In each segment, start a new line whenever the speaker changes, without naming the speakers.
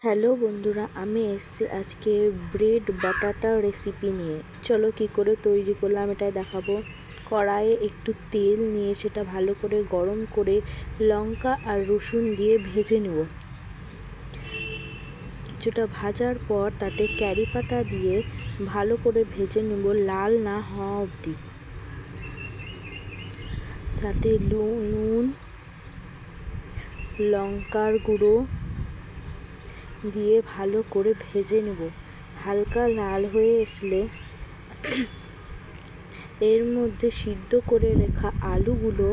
Hello বন্ধুরা, আমি এসেছি আজকে ব্রেড বাটাটা রেসিপি নিয়ে। চলো কি করে তৈরি করলাম এটাই দেখাবো। কড়াইয়ে একটু তেল নিয়ে সেটা ভালো করে গরম করে লঙ্কা আর রসুন দিয়ে ভেজে নেব। কিছুটা ভাজার পর তাতে কারি পাতা দিয়ে ভালো করে ভেজে নেব, লাল না হওয়া অবধি। সাথে নুন, লঙ্কার গুঁড়ো দিয়ে ভালো করে ভেজে নেব। হালকা লাল হয়ে আসলে এর মধ্যে সিদ্ধ করে রাখা আলুগুলো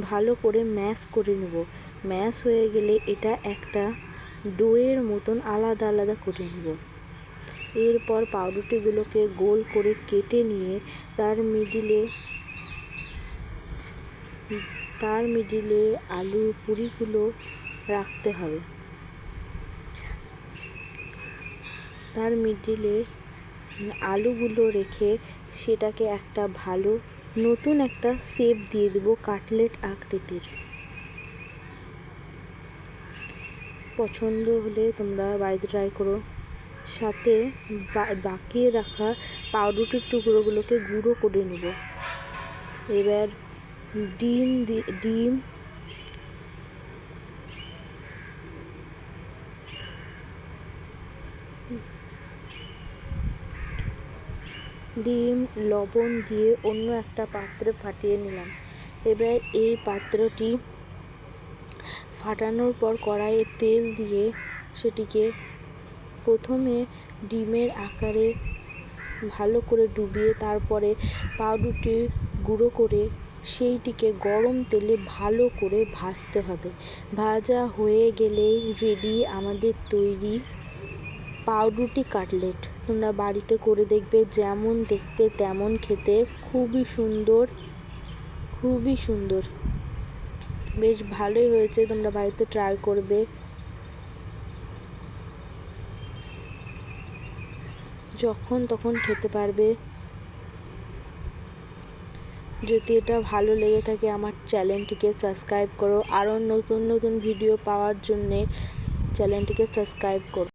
ভালো করে ম্যাশ করে নেব। ম্যাশ হয়ে গেলে এটা একটা ডোয়ের মতন আলাদা আলাদা করে নেব। এরপর পাউরুটিগুলোকে গোল করে কেটে নিয়ে তার মিডিলে আলুর পুরিগুলো রাখতে হবে। তার মিডিলে আলুগুলো রেখে সেটাকে একটা ভালো নতুন একটা শেপ দিয়ে দেবো, কাটলেট আকৃতির। পছন্দ হলে তোমরা বাড়িতে ট্রাই করো। সাথে বাকি রাখা পাউরুটির টুকরোগুলোকে গুঁড়ো করে নেব। এবার ডিম লবণ দিয়ে অন্য একটা পাত্রে ফাটিয়ে নিলাম। এবার এই পাত্রটি ফাটানোর পর কড়াইয়ে তেল দিয়ে সেটিকে প্রথমে ডিমের আকারে ভালো করে ডুবিয়ে তারপরে পাউরুটি গুঁড়ো করে সেইটিকে গরম তেলে ভালো করে ভাজতে হবে। ভাজা হয়ে গেলেই রেডি আমাদের তৈরি পাউরুটি কাটলেট। তোমরা বাড়িতে করে দেখবে, যেমন দেখতে তেমন খেতে, খুবই সুন্দর, বেশ ভালোই হয়েছে। তোমরা বাড়িতে ট্রাই করবে। যখন তখন খেতে পারবে। যদি এটা ভালো লেগে থাকে আমার চ্যানেলটিকে সাবস্ক্রাইব করো। আরও নতুন ভিডিও পাওয়ার জন্যে চ্যানেলটিকে সাবস্ক্রাইব করো।